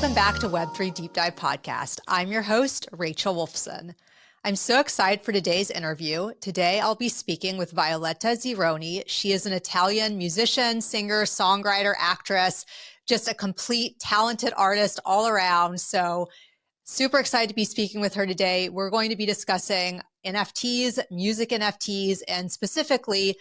Welcome back to Web3 Deep Dive Podcast. I'm your host, Rachel Wolfson. I'm so excited for today's interview. Today, I'll be speaking with Violetta Zironi. She is an Italian musician, singer, songwriter, actress, just a complete talented artist all around. So super excited to be speaking with her today. We're going to be discussing NFTs, music NFTs, and specifically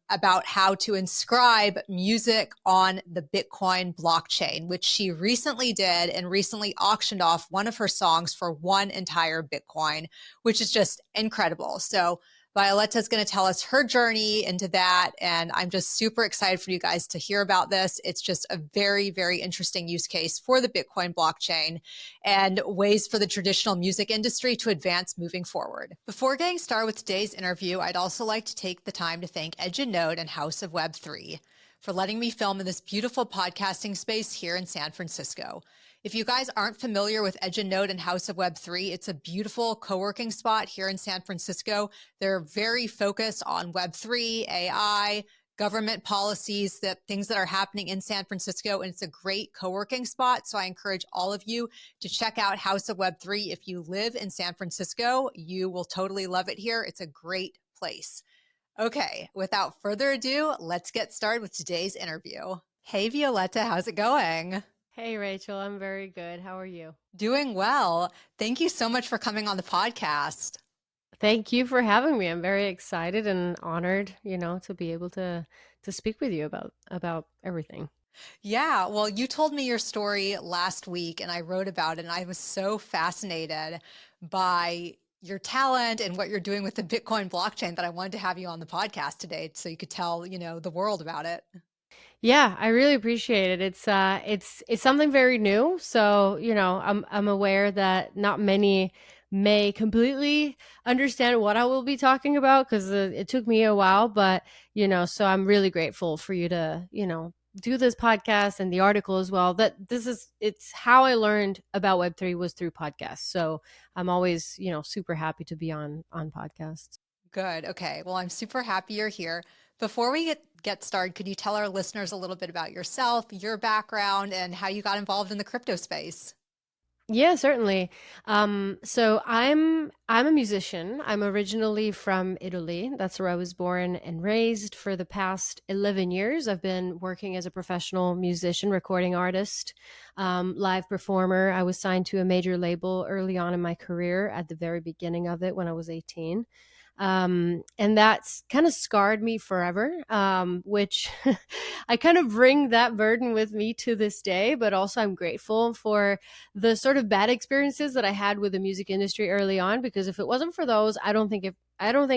about how to inscribe music on the Bitcoin blockchain, which she recently did and recently auctioned off one of her songs for one entire Bitcoin, which is just incredible. So Violetta is going to tell us her journey into that. And I'm just super excited for you guys to hear about this. It's just a very, very interesting use case for the Bitcoin blockchain and ways for the traditional music industry to advance moving forward. Before getting started with today's interview, I'd also like to take the time to thank Edge and Node and House of Web3 for letting me film in this beautiful podcasting space here in San Francisco. If you guys aren't familiar with Edge and Node and House of Web3, it's a beautiful co-working spot here in San Francisco. They're very focused on Web3, AI, government policies, things that are happening in San Francisco, and it's a great co-working spot. So I encourage all of you to check out House of Web3. If you live in San Francisco, you will totally love it here. It's a great place. Okay, without further ado, let's get started with today's interview. Hey, Violetta, how's it going? Hey, Rachel, I'm very good. How are you? Doing well. Thank you so much for coming on the podcast. Thank you for having me. I'm very excited and honored, to be able to speak with you about everything. Yeah, well, you told me your story last week and I wrote about it, and I was so fascinated by your talent and what you're doing with the Bitcoin blockchain that I wanted to have you on the podcast today so you could tell, the world about it. Yeah, I really appreciate it. It's something very new. So, I'm aware that not many may completely understand what I will be talking about because it took me a while, but, so I'm really grateful for you to, do this podcast and the article as well. It's how I learned about Web3 was through podcasts. So I'm always, super happy to be on podcasts. Good. Okay. Well, I'm super happy you're here. Before we get started, could you tell our listeners a little bit about yourself, your background, and how you got involved in the crypto space? Yeah, certainly. So I'm a musician. I'm originally from Italy. That's where I was born and raised. For the past 11 years, I've been working as a professional musician, recording artist, live performer. I was signed to a major label early on in my career at the very beginning of it when I was 18. And that's kind of scarred me forever, which I kind of bring that burden with me to this day, but also I'm grateful for the sort of bad experiences that I had with the music industry early on, because if it wasn't for those, I don't think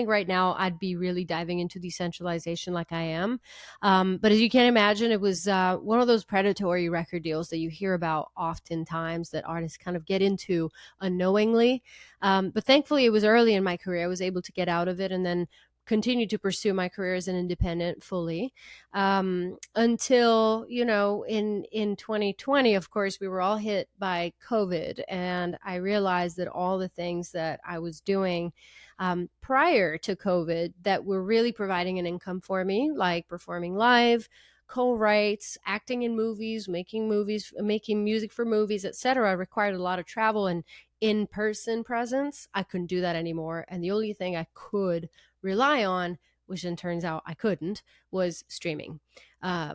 right now I'd be really diving into decentralization like I am. But as you can imagine, it was one of those predatory record deals that you hear about oftentimes that artists kind of get into unknowingly. But thankfully, it was early in my career. I was able to get out of it and then continue to pursue my career as an independent fully until, in 2020, of course, we were all hit by COVID. And I realized that all the things that I was doing prior to COVID that were really providing an income for me, like performing live, co-writes, acting in movies, making music for movies, etc., required a lot of travel and in-person presence. I couldn't do that anymore. And the only thing I could rely on, which then turns out I couldn't, was streaming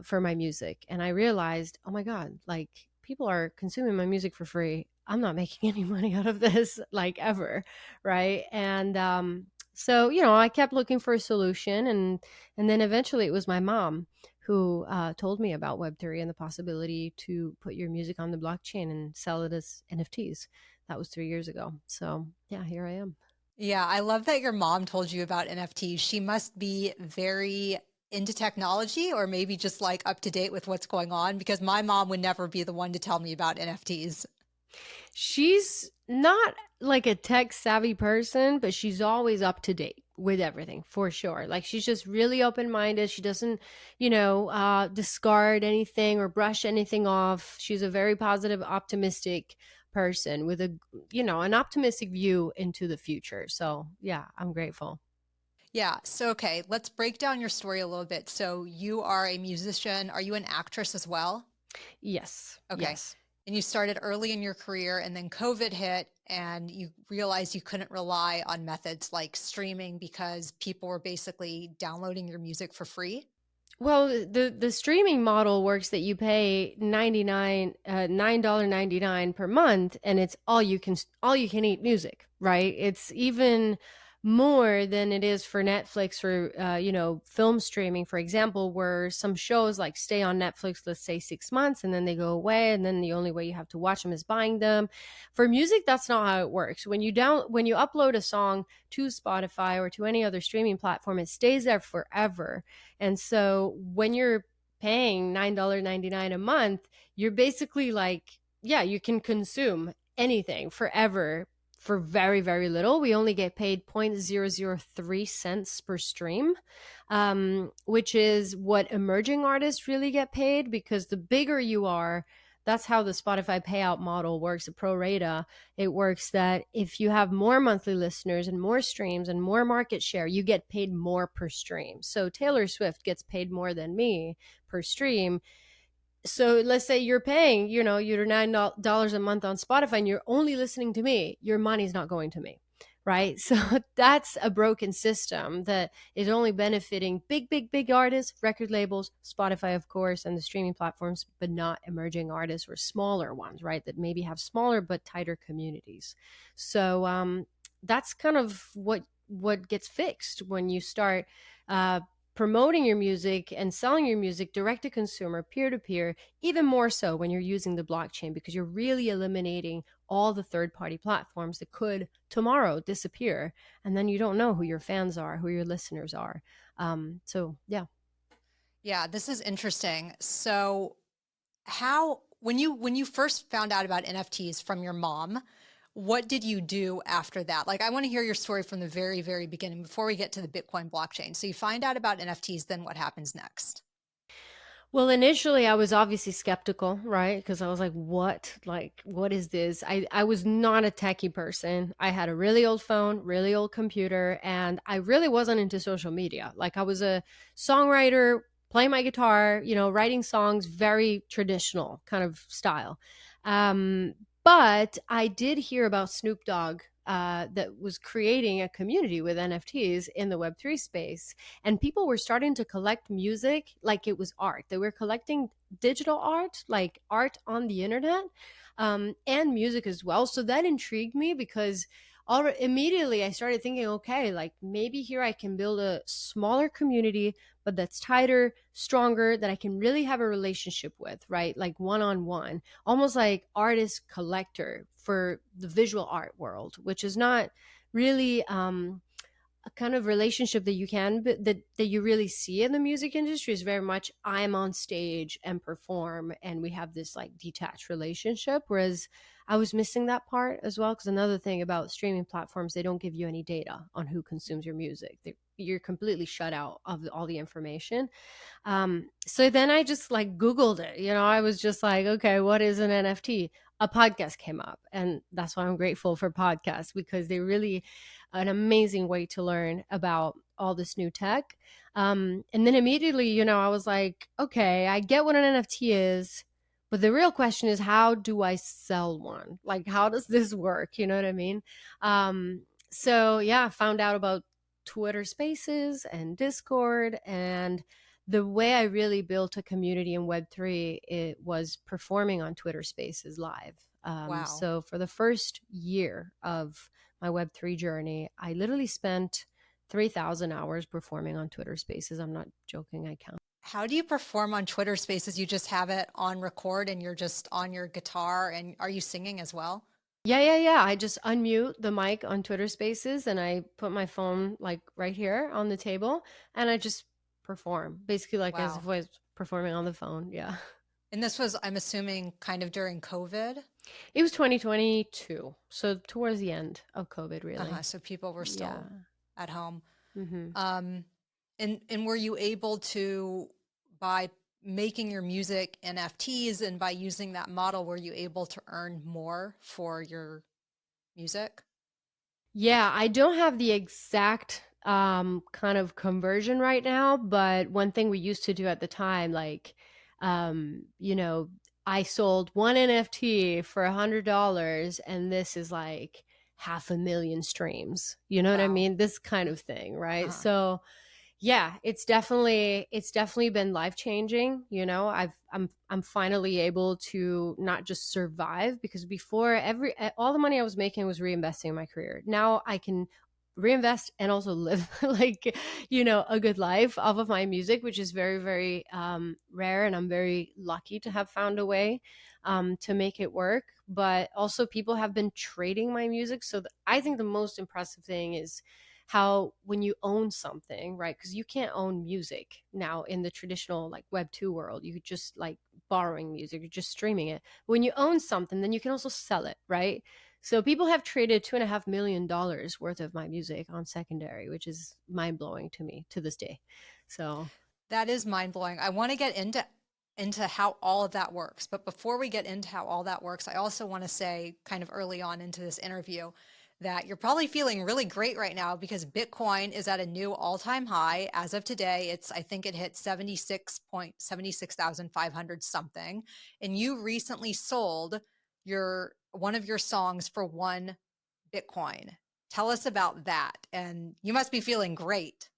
for my music. And I realized, oh my God, like people are consuming my music for free. I'm not making any money out of this, like ever, right? And so, I kept looking for a solution, and then eventually it was my mom who told me about Web3 and the possibility to put your music on the blockchain and sell it as NFTs. That was 3 years ago. So yeah, here I am. Yeah, I love that your mom told you about NFTs. She must be very into technology or maybe just like up to date with what's going on, because my mom would never be the one to tell me about NFTs. She's not like a tech savvy person, but she's always up to date with everything for sure. Like she's just really open-minded. She doesn't, discard anything or brush anything off. She's a very positive, optimistic person with an optimistic view into the future. So yeah, I'm grateful. Yeah. So, okay, let's break down your story a little bit. So you are a musician. Are you an actress as well? Yes. Okay. Yes. and you started early in your career, and then COVID hit and you realized you couldn't rely on methods like streaming because people were basically downloading your music for free. Well, the streaming model works that you pay $9.99 per month, and it's all you can eat music, right? It's even more than it is for Netflix or film streaming, for example, where some shows like stay on Netflix, let's say 6 months, and then they go away, and then the only way you have to watch them is buying them. For music, that's not how it works. When you upload a song to Spotify or to any other streaming platform, it stays there forever. And so when you're paying $9.99 a month, you're basically like, yeah, you can consume anything forever for very, very little. We only get paid 0.003 cents per stream, which is what emerging artists really get paid, because the bigger you are, that's how the Spotify payout model works, a pro rata. It works that if you have more monthly listeners and more streams and more market share, you get paid more per stream. So Taylor Swift gets paid more than me per stream. So let's say you're paying, your $9 a month on Spotify and you're only listening to me, your money's not going to me. Right. So that's a broken system that is only benefiting big, big, big artists, record labels, Spotify, of course, and the streaming platforms, but not emerging artists or smaller ones, right? That maybe have smaller but tighter communities. So that's kind of what gets fixed when you start promoting your music and selling your music direct to consumer, peer to peer, even more so when you're using the blockchain, because you're really eliminating all the third party platforms that could tomorrow disappear. And then you don't know who your fans are, who your listeners are. So, yeah. Yeah, this is interesting. So when you first found out about NFTs from your mom, what did you do after that? Like, I want to hear your story from the very, very beginning before we get to the Bitcoin blockchain. So you find out about NFTs, then what happens next? Well, initially I was obviously skeptical, right? Because I was like, what? Like, what is this? I was not a techie person. I had a really old phone, really old computer, and I really wasn't into social media. Like, I was a songwriter, playing my guitar, writing songs, very traditional kind of style. Um, but I did hear about Snoop Dogg. That was creating a community with NFTs in the Web3 space. And people were starting to collect music like it was art. They were collecting digital art, like art on the internet, and music as well. So that intrigued me, because immediately I started thinking, okay, like maybe here I can build a smaller community, but that's tighter, stronger, that I can really have a relationship with, right? Like one on one, almost like artist collector for the visual art world, which is not really a kind of relationship that that you really see in the music industry. Is very much I'm on stage and perform, and we have this like detached relationship, whereas I was missing that part as well. Because another thing about streaming platforms, they don't give you any data on who consumes your music. You're completely shut out of all the information. So then I just like Googled it. I was just like, okay, what is an NFT? A podcast came up, and that's why I'm grateful for podcasts, because they really an amazing way to learn about all this new tech. And then immediately, I was like, okay, I get what an NFT is, but the real question is, how do I sell one? Like, how does this work? You know what I mean? So yeah, I found out about Twitter Spaces and Discord, and the way I really built a community in Web3, it was performing on Twitter Spaces live. Wow. So for the first year of my Web3 journey, I literally spent 3,000 hours performing on Twitter Spaces. I'm not joking, I count. How do you perform on Twitter Spaces? You just have it on record and you're just on your guitar, and are you singing as well? Yeah. I just unmute the mic on Twitter Spaces, and I put my phone like right here on the table, and I just perform, basically like as if I was performing on the phone. Yeah. And this was, I'm assuming, kind of during COVID? It was 2022. So towards the end of COVID, really. So people were still at home. Mm-hmm. And were you able to, by making your music NFTs and by using that model, were you able to earn more for your music? Yeah, I don't have the exact kind of conversion right now, but one thing we used to do at the time, like, I sold one NFT for $100 and this is like 500,000 streams. You know what I Wow. mean? This kind of thing, right? Uh-huh. So yeah, it's definitely been life-changing, I'm finally able to not just survive, because before all the money I was making was reinvesting in my career. Now I can reinvest and also live like, a good life off of my music, which is very, very rare, and I'm very lucky to have found a way to make it work. But also people have been trading my music, so I think the most impressive thing is how when you own something, right? Because you can't own music now in the traditional like Web 2 world. You just like borrowing music, you're just streaming it. When you own something, then you can also sell it, right? So people have traded $2.5 million worth of my music on secondary, which is mind blowing to me to this day. So That is mind blowing. I want to get into how all of that works. But before we get into how all that works, I also want to say kind of early on into this interview that you're probably feeling really great right now because Bitcoin is at a new all-time high. As of today, I think it hit 76,500 something. And you recently sold one of your songs for 1 Bitcoin. Tell us about that. And you must be feeling great.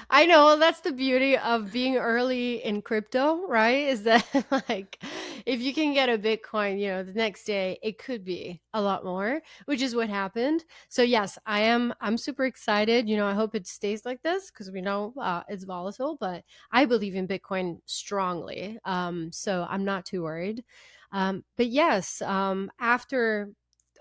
I know that's the beauty of being early in crypto, right? Is that like if you can get a Bitcoin, the next day it could be a lot more, which is what happened. So yes, I'm super excited. I hope it stays like this because we know it's volatile, but I believe in Bitcoin strongly. So I'm not too worried. But yes, after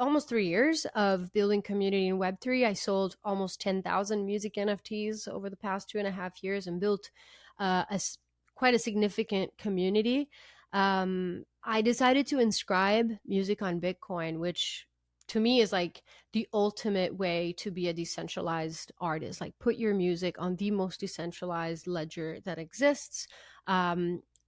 almost 3 years of building community in Web3, I sold almost 10,000 music NFTs over the past 2.5 years and built quite a significant community. I decided to inscribe music on Bitcoin, which to me is like the ultimate way to be a decentralized artist. Like put your music on the most decentralized ledger that exists.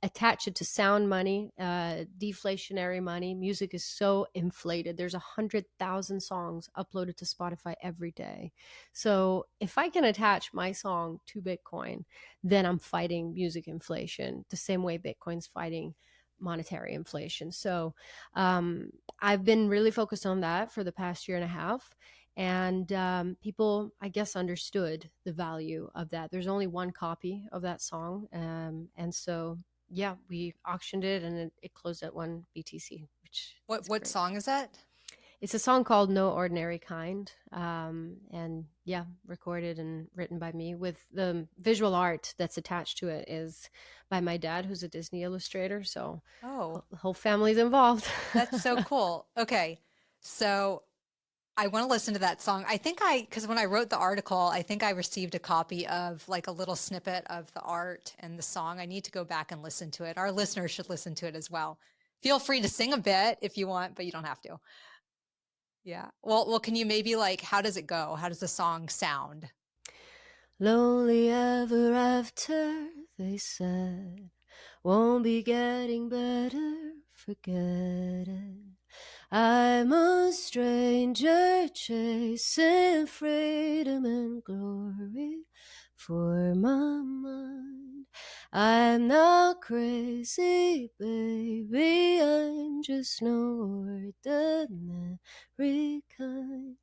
Attach it to sound money, deflationary money. Music is so inflated. There's 100,000 songs uploaded to Spotify every day. So if I can attach my song to Bitcoin, then I'm fighting music inflation the same way Bitcoin's fighting monetary inflation. So I've been really focused on that for the past year and a half. And people, I guess, understood the value of that. There's only one copy of that song. And so yeah, we auctioned it and it closed at 1 BTC, which is What great. song is that? It's a song called No Ordinary Kind. And yeah, recorded and written by me, with the visual art that's attached to it is by my dad, who's a Disney illustrator. So Oh, the whole family's involved. that's so cool. Okay. So I want to listen to that song. Because when I wrote the article, I think I received a copy of like a little snippet of the art and the song. I need to go back and listen to it. Our listeners should listen to it as well. Feel free to sing a bit if you want, but you don't have to. Yeah. Well, can you maybe like, how does it go? How does the song sound? Lonely ever after, they said, won't be getting better, forget it. I'm a stranger chasing freedom and glory for my mind. I'm not crazy, baby, I'm just no ordinary kind.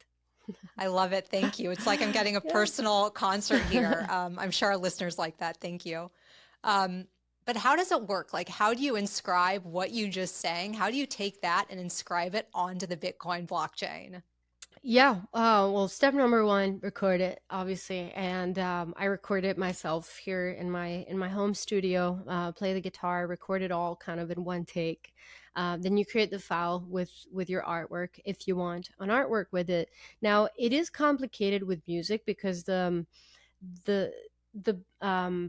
I love it. Thank you. It's like I'm getting a personal concert here. I'm sure our listeners like that. Thank you. Um, but how does it work? Like, how do you inscribe what you just sang? How do you take that and inscribe it onto the Bitcoin blockchain? Yeah. Well, step number one, record it, obviously, and I record it myself here in my home studio. Play the guitar, record it all kind of in one take. Then you create the file with your artwork if you want an artwork with it. Now it is complicated with music because the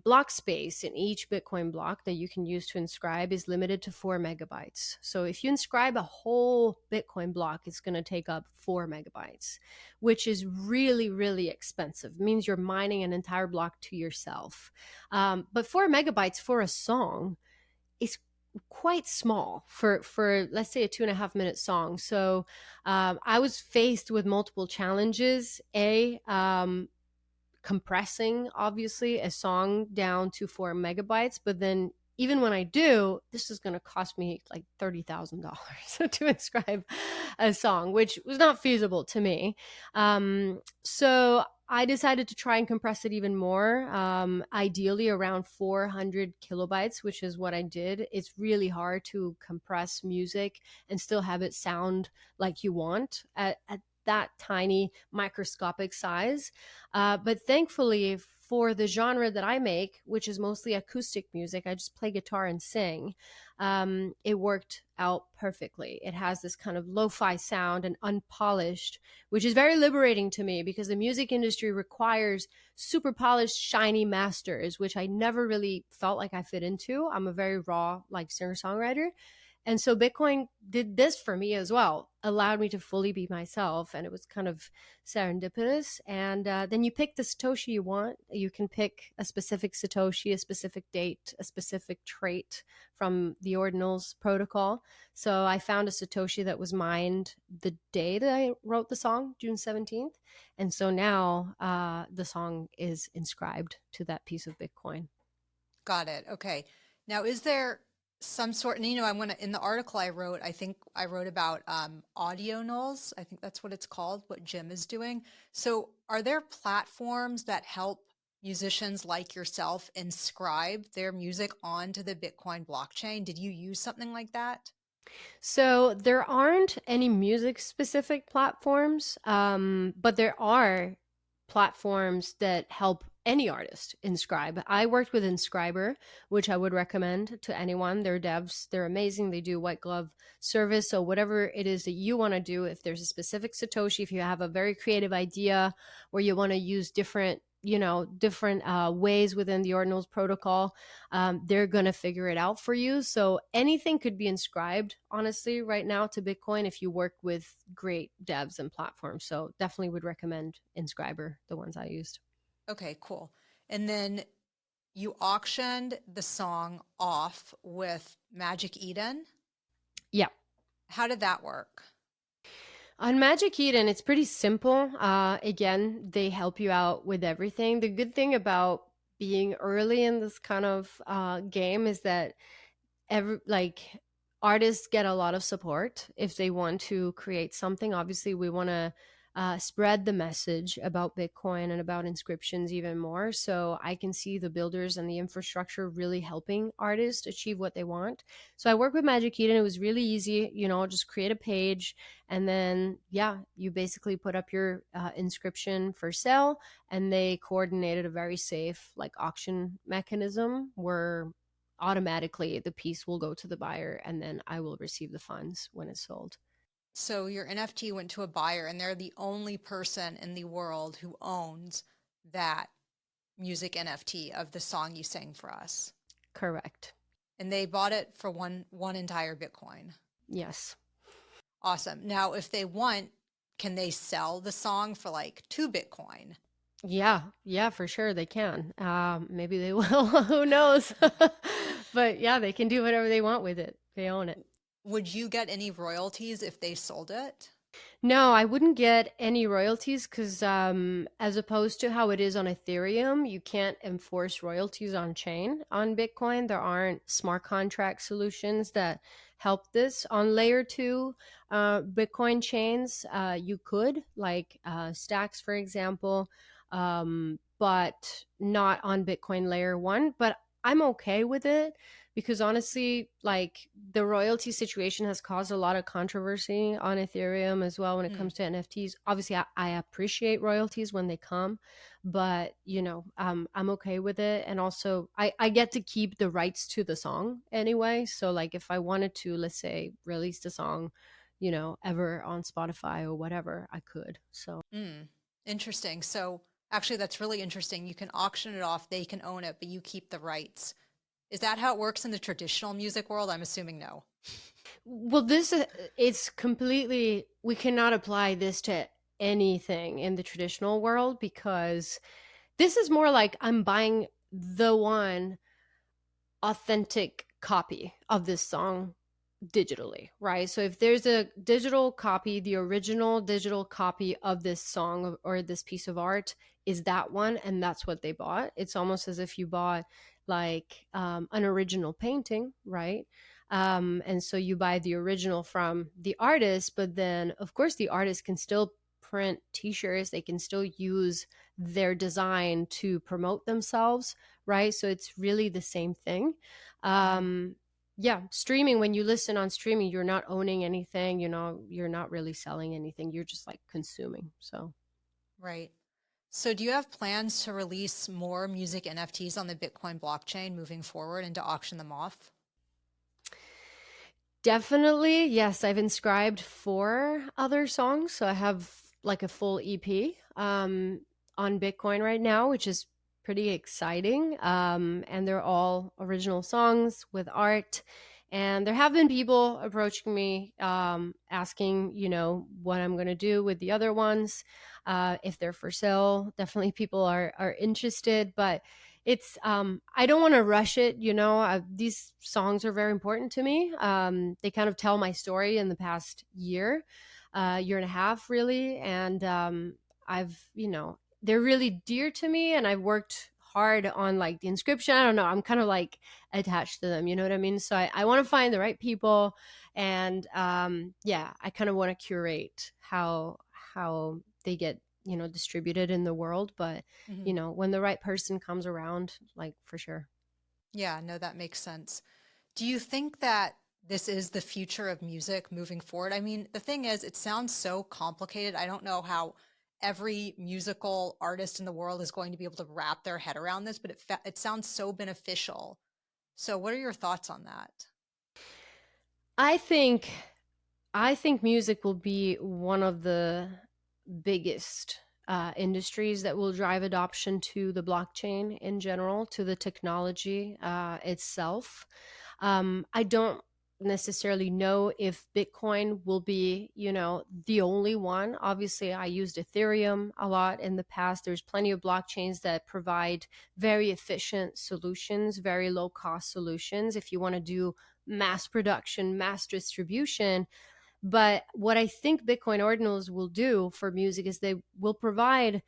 block space in each Bitcoin block that you can use to inscribe is limited to 4 MB. So if you inscribe a whole Bitcoin block, it's going to take up 4 MB, which is really, really expensive. It means you're mining an entire block to yourself. But 4 MB for a song is quite small for let's say a 2.5 minute song. So I was faced with multiple challenges. Compressing obviously a song down to 4 MB, but then even when I do, this is going to cost me like $30,000 to inscribe a song, which was not feasible to me. So I decided to try and compress it even more, ideally around 400 kilobytes, which is what I did. It's really hard to compress music and still have it sound like you want at that tiny microscopic size. But thankfully, for the genre that I make, which is mostly acoustic music, I just play guitar and sing. It worked out perfectly. It has this kind of lo-fi sound and unpolished, which is very liberating to me because the music industry requires super polished, shiny masters, which I never really felt like I fit into. I'm a very raw, like singer-songwriter. And so Bitcoin did this for me as well, allowed me to fully be myself. And it was kind of serendipitous. And then you pick the Satoshi you want. You can pick a specific Satoshi, a specific date, a specific trait from the Ordinals protocol. So I found a Satoshi that was mined the day that I wrote the song, June 17th. And so now the song is inscribed to that piece of Bitcoin. Got it. Okay. Now, is there some sort, and I'm going to, in the article I wrote, I think I wrote about audio nulls. I think that's what it's called, what Jim is doing. So are there platforms that help musicians like yourself inscribe their music onto the Bitcoin blockchain? Did you use something like that? So there aren't any music specific platforms, but there are platforms that help any artist inscribe. I worked with Inscriber, which I would recommend to anyone. They're devs, they're amazing. They do white glove service. So whatever it is that you want to do, if there's a specific Satoshi, if you have a very creative idea where you want to use different ways within the Ordinals protocol, they're going to figure it out for you. So anything could be inscribed, honestly, right now to Bitcoin if you work with great devs and platforms. So definitely would recommend Inscriber, the ones I used. Okay, cool. And then you auctioned the song off with Magic Eden. Yeah. How did that work? On Magic Eden, it's pretty simple. Again, they help you out with everything. The good thing about being early in this kind of game is that artists get a lot of support if they want to create something. Obviously, we want to spread the message about Bitcoin and about inscriptions even more. So I can see the builders and the infrastructure really helping artists achieve what they want. So I work with Magic Eden. It was really easy, just create a page and then, you basically put up your inscription for sale, and they coordinated a very safe auction mechanism where automatically the piece will go to the buyer and then I will receive the funds when it's sold. So your NFT went to a buyer and they're the only person in the world who owns that music NFT of the song you sang for us. Correct. And they bought it for one entire Bitcoin. Yes. Awesome. Now, if they want, can they sell the song for 2 Bitcoin? Yeah, for sure they can. Maybe they will. Who knows? But yeah, they can do whatever they want with it. They own it. Would you get any royalties if they sold it? No, I wouldn't get any royalties because, as opposed to how it is on Ethereum, you can't enforce royalties on chain. On Bitcoin, there aren't smart contract solutions that help this. On layer two Bitcoin chains, you could, Stacks, for example, but not on Bitcoin layer one. But I'm okay with it because honestly, the royalty situation has caused a lot of controversy on Ethereum as well when it comes to NFTs. Obviously, I appreciate royalties when they come, but I'm okay with it. And also, I get to keep the rights to the song anyway. So if I wanted to, let's say, release the song, ever on Spotify or whatever, I could. So Interesting. So actually, that's really interesting. You can auction it off, they can own it, but you keep the rights. Is that how it works in the traditional music world? I'm assuming no. Well, it's completely, we cannot apply this to anything in the traditional world because this is more like I'm buying the one authentic copy of this song digitally, right? So if there's a digital copy, the original digital copy of this song or this piece of art is that one, and that's what they bought. It's almost as if you bought like an original painting, right? And so you buy the original from the artist, but then of course the artist can still print t-shirts, they can still use their design to promote themselves, right? So it's really the same thing. Mhm. Yeah, streaming, when you listen on streaming, you're not owning anything, you're not really selling anything, you're just like consuming. So Right. So do you have plans to release more music NFTs on the Bitcoin blockchain moving forward and to auction them off? definitely, yes, I've inscribed 4 other songs, so I have like a full EP on Bitcoin right now, which is pretty exciting. And they're all original songs with art. And there have been people approaching me, asking, what I'm going to do with the other ones, if they're for sale. Definitely people are interested, but it's I don't want to rush it. These songs are very important to me. They kind of tell my story in the past year and a half, really. And I've, they're really dear to me, and I've worked hard on like the inscription. I don't know, I'm kind of like attached to them, you know what I mean? So I want to find the right people. And yeah, I kind of want to curate how they get, distributed in the world. But Mhm. when the right person comes around, like, for sure. Yeah, no, that makes sense. Do you think that this is the future of music moving forward? I mean, the thing is, it sounds so complicated. I don't know how every musical artist in the world is going to be able to wrap their head around this, but it sounds so beneficial. So, what are your thoughts on that? I think I think music will be one of the biggest industries that will drive adoption to the blockchain in general, to the technology itself. I don't necessarily know if Bitcoin will be, the only one. Obviously, I used Ethereum a lot in the past. There's plenty of blockchains that provide very efficient solutions, very low cost solutions if you want to do mass production, mass distribution. But what I think Bitcoin Ordinals will do for music is they will provide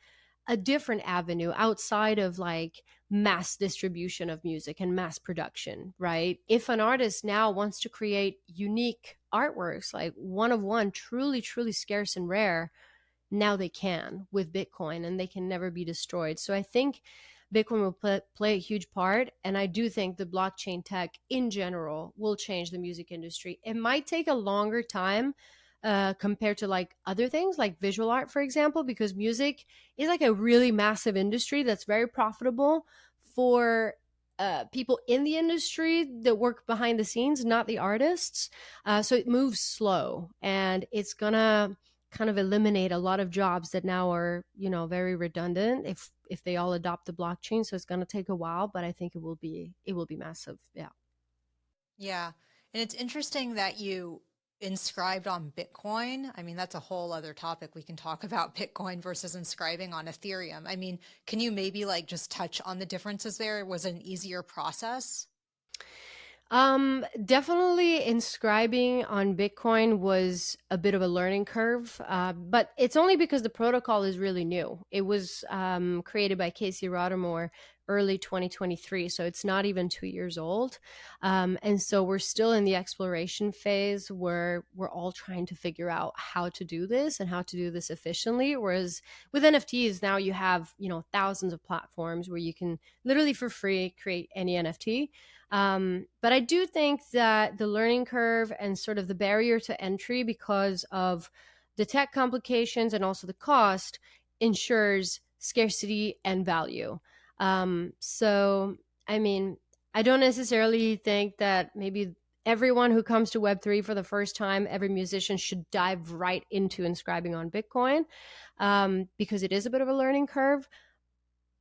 a different avenue outside of like mass distribution of music and mass production, right? If an artist now wants to create unique artworks, like one of one, truly, truly scarce and rare, now they can with Bitcoin, and they can never be destroyed. So I think Bitcoin will play a huge part. And I do think the blockchain tech in general will change the music industry. It might take a longer time compared to like other things like visual art, for example, because music is like a really massive industry that's very profitable for people in the industry that work behind the scenes, not the artists. So it moves slow, and it's gonna kind of eliminate a lot of jobs that now are, very redundant if they all adopt the blockchain. So it's going to take a while, but I think it will be massive. Yeah. Yeah. And it's interesting that you inscribed on Bitcoin. I mean, that's a whole other topic. We can talk about Bitcoin versus inscribing on Ethereum. I mean, can you maybe like just touch on the differences there? Was it an easier process? Definitely inscribing on Bitcoin was a bit of a learning curve, but it's only because the protocol is really new. It was created by Casey Rodarmore early 2023, so it's not even 2 years old. And so we're still in the exploration phase where we're all trying to figure out how to do this and how to do this efficiently. Whereas with NFTs, now you have, thousands of platforms where you can literally for free create any NFT. But I do think that the learning curve and sort of the barrier to entry because of the tech complications and also the cost ensures scarcity and value. So, I mean, I don't necessarily think that maybe everyone who comes to Web3 for the first time, every musician should dive right into inscribing on Bitcoin, because it is a bit of a learning curve.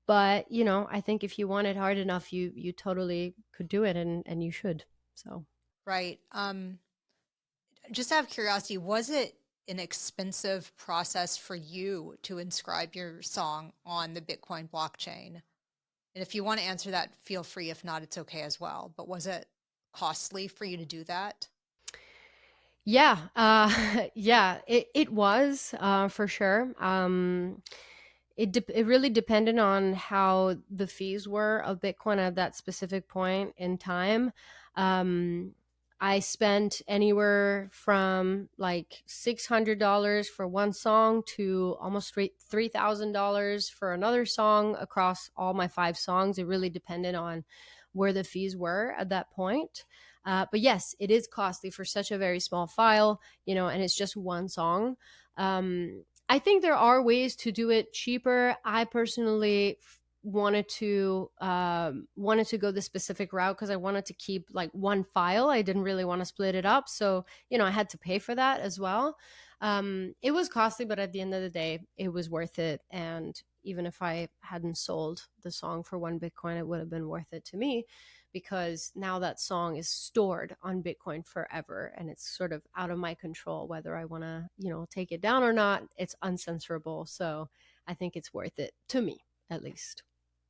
But I think if you want it hard enough, you totally could do it, and you should. So Right. Just out of curiosity, was it an expensive process for you to inscribe your song on the Bitcoin blockchain? And if you want to answer that, feel free. If not, it's okay as well. But was it costly for you to do that? Yeah, yeah, it was for sure. It really depended on how the fees were of Bitcoin at that specific point in time. Um, I spent anywhere from like $600 for one song to almost $3,000 for another song across all my 5 songs. It really depended on where the fees were at that point. But yes, it is costly for such a very small file, and it's just one song. I think there are ways to do it cheaper. I personally wanted to go the specific route because I wanted to keep like one file. I didn't really want to split it up, so I had to pay for that as well. It was costly, but at the end of the day, it was worth it. And even if I hadn't sold the song for 1 Bitcoin, it would have been worth it to me because now that song is stored on Bitcoin forever and it's sort of out of my control whether I want to, take it down or not. It's uncensorable. So I think it's worth it to me, at least.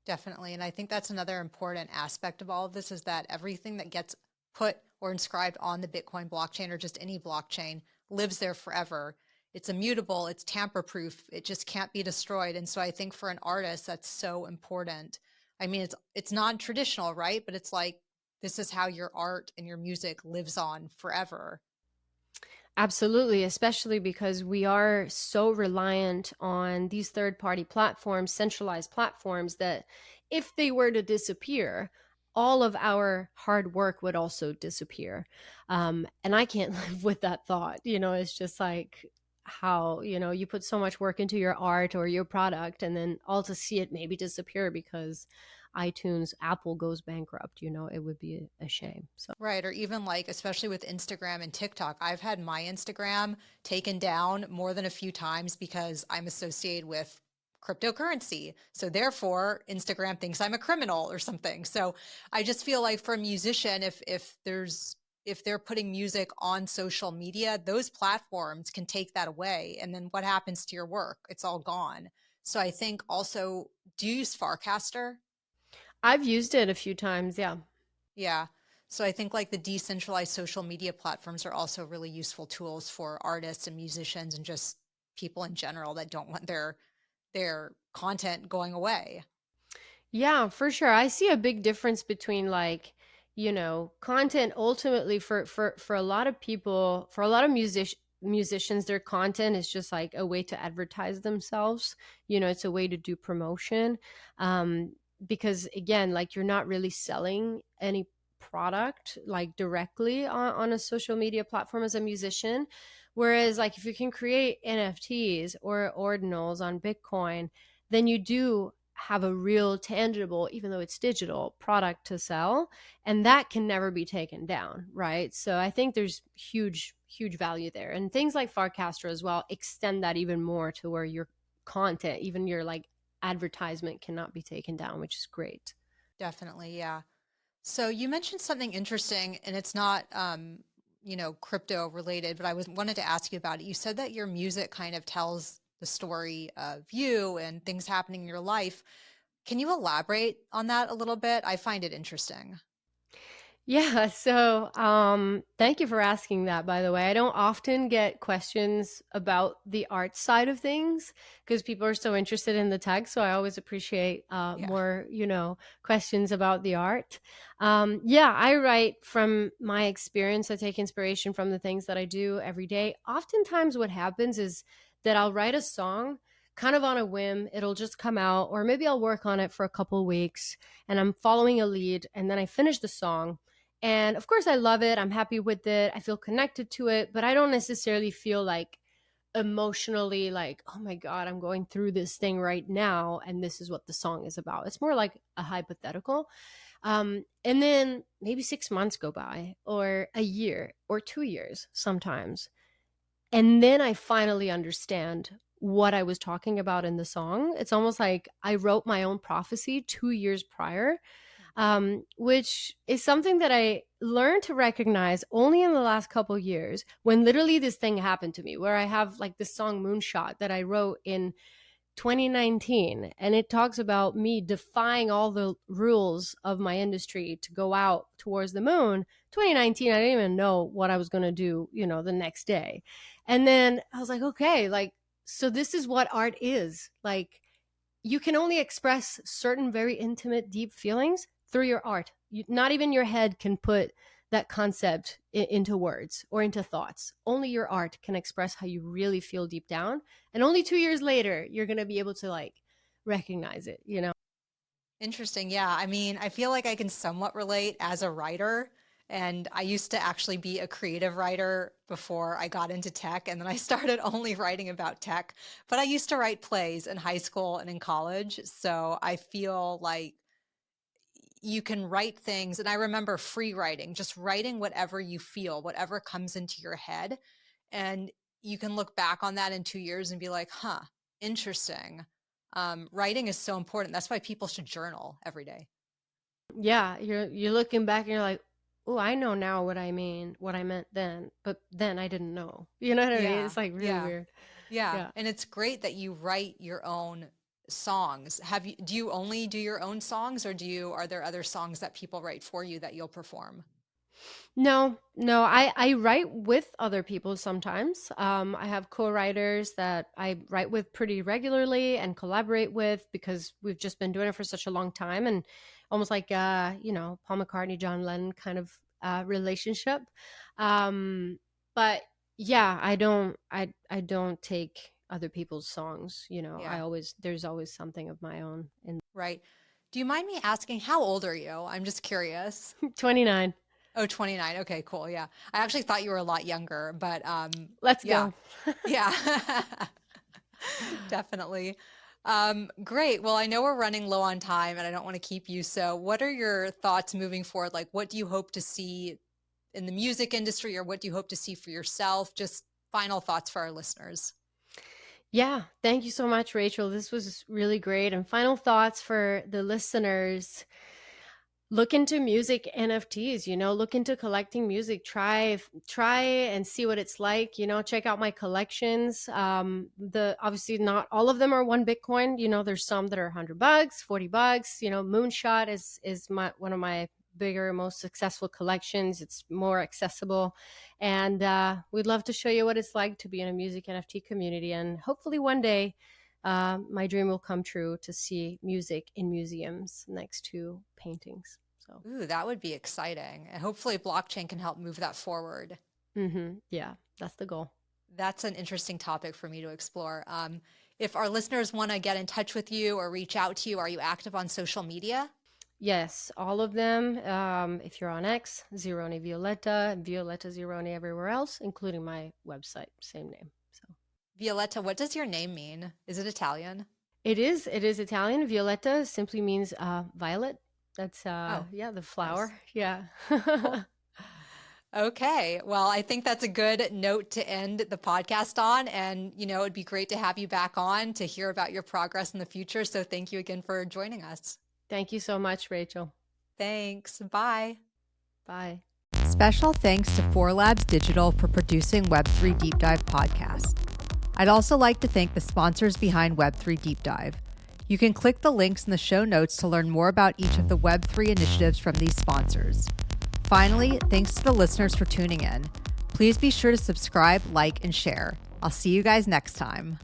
Definitely. And I think that's another important aspect of all of this is that everything that gets put or inscribed on the Bitcoin blockchain or just any blockchain lives there forever. It's immutable, it's tamper proof, it just can't be destroyed. And so I think for an artist, that's so important. I mean, it's non-traditional, right? But it's like this is how your art and your music lives on forever. Absolutely, especially because we are so reliant on these third party platforms, centralized platforms, that if they were to disappear, all of our hard work would also disappear. And I can't live with that thought. It's just like how, you put so much work into your art or your product, and then all to see it maybe disappear because iTunes, Apple goes bankrupt, it would be a shame. So. Right. Or even like, especially with Instagram and TikTok, I've had my Instagram taken down more than a few times because I'm associated with cryptocurrency. So therefore, Instagram thinks I'm a criminal or something. So I just feel like for a musician, if they're putting music on social media, those platforms can take that away. And then what happens to your work? It's all gone. So I think also, do you use Farcaster? I've used it a few times, yeah. Yeah. So I think like the decentralized social media platforms are also really useful tools for artists and musicians and just people in general that don't want their content going away. Yeah, for sure. I see a big difference between like, content ultimately for a lot of people, for a lot of musicians, their content is just like a way to advertise themselves. It's a way to do promotion. Um, because again, like you're not really selling any product like directly on a social media platform as a musician. Whereas like if you can create NFTs or ordinals on Bitcoin, then you do have a real tangible, even though it's digital, product to sell, and that can never be taken down, right? So I think there's huge value there, and things like Farcaster as well extend that even more to where your content, even your like advertisement, cannot be taken down, which is great. Definitely, yeah. So you mentioned something interesting and it's not crypto related, but I wanted to ask you about it. You said that your music kind of tells the story of you and things happening in your life. Can you elaborate on that a little bit? I find it interesting. Yeah, so thank you for asking that, by the way. I don't often get questions about the art side of things because people are so interested in the tech. So I always appreciate Yeah. more, questions about the art. Yeah, I write from my experience. I take inspiration from the things that I do every day. Oftentimes, what happens is that I'll write a song kind of on a whim. It'll just come out, or maybe I'll work on it for a couple weeks and I'm following a lead, and then I finish the song and of course, I love it. I'm happy with it. I feel connected to it, but I don't necessarily feel like emotionally like, oh my God, I'm going through this thing right now. And this is what the song is about. It's more like a hypothetical. And then maybe 6 months go by, or a year, or 2 years sometimes. And then I finally understand what I was talking about in the song. It's almost like I wrote my own prophecy 2 years prior, which is something that I learned to recognize only in the last couple years when literally this thing happened to me where I have like this song Moonshot that I wrote in 2019, and it talks about me defying all the rules of my industry to go out towards the moon. 2019, I didn't even know what I was going to do, the next day. And then I was like, okay, like, so this is what art is. Like, you can only express certain very intimate, deep feelings through your art. Not even your head can put that concept into words or into thoughts. Only your art can express how you really feel deep down. And only 2 years later, you're going to be able to like recognize it. Interesting. Yeah. I mean, I feel like I can somewhat relate as a writer. And I used to actually be a creative writer before I got into tech. And then I started only writing about tech. But I used to write plays in high school and in college. So I feel like you can write things. And I remember free writing, just writing whatever you feel, whatever comes into your head. And you can look back on that in 2 years and be like, huh, interesting. Writing is so important. That's why people should journal every day. Yeah, you're looking back and you're like, oh, I know now what I mean, what I meant then, but then I didn't know. You know what I mean? Yeah, It's like really yeah, weird. yeah. Yeah. And it's great that you write your own songs. Do you only do your own songs, or are there other songs that people write for you that you'll perform? No, I write with other people sometimes. I have co-writers that I write with pretty regularly and collaborate with because we've just been doing it for such a long time, and almost like Paul McCartney, John Lennon kind of relationship. But yeah, I don't take other people's songs. Yeah, There's always something of my own in right. Do you mind me asking, how old are you? I'm just curious. 29. Oh, 29. Okay, cool. Yeah. I actually thought you were a lot younger, but Let's yeah. go. Yeah. Definitely. Great. Well, I know we're running low on time and I don't want to keep you. So, what are your thoughts moving forward? Like, what do you hope to see in the music industry, or what do you hope to see for yourself? Just final thoughts for our listeners. Yeah, thank you so much, Rachel. This was really great. And final thoughts for the listeners. Look into music NFTs, look into collecting music. Try and see what it's like, check out my collections. The Obviously not all of them are one Bitcoin. There's some that are $100, $40. Moonshot is one of my bigger, most successful collections. It's more accessible, and we'd love to show you what it's like to be in a music NFT community. And hopefully one day my dream will come true to see music in museums next to paintings. So, Ooh, that would be exciting. And hopefully blockchain can help move that forward. yeah, that's the goal. That's an interesting topic for me to explore. If our listeners want to get in touch with you or reach out to you, are you active on social media? Yes, all of them. If you're on X, Zironi Violetta, Violetta Zironi everywhere else, including my website, same name. So Violetta, what does your name mean? Is it Italian? it is Italian. Violetta simply means violet. That's Oh, yeah, the nice. flower. Yeah. Cool. Okay. Well, I think that's a good note to end the podcast on. And, it'd be great to have you back on to hear about your progress in the future. So thank you again for joining us. Thank you so much, Rachel. Thanks. Bye. Bye. Special thanks to 4Labs Digital for producing Web3 Deep Dive podcast. I'd also like to thank the sponsors behind Web3 Deep Dive. You can click the links in the show notes to learn more about each of the Web3 initiatives from these sponsors. Finally, thanks to the listeners for tuning in. Please be sure to subscribe, like, and share. I'll see you guys next time.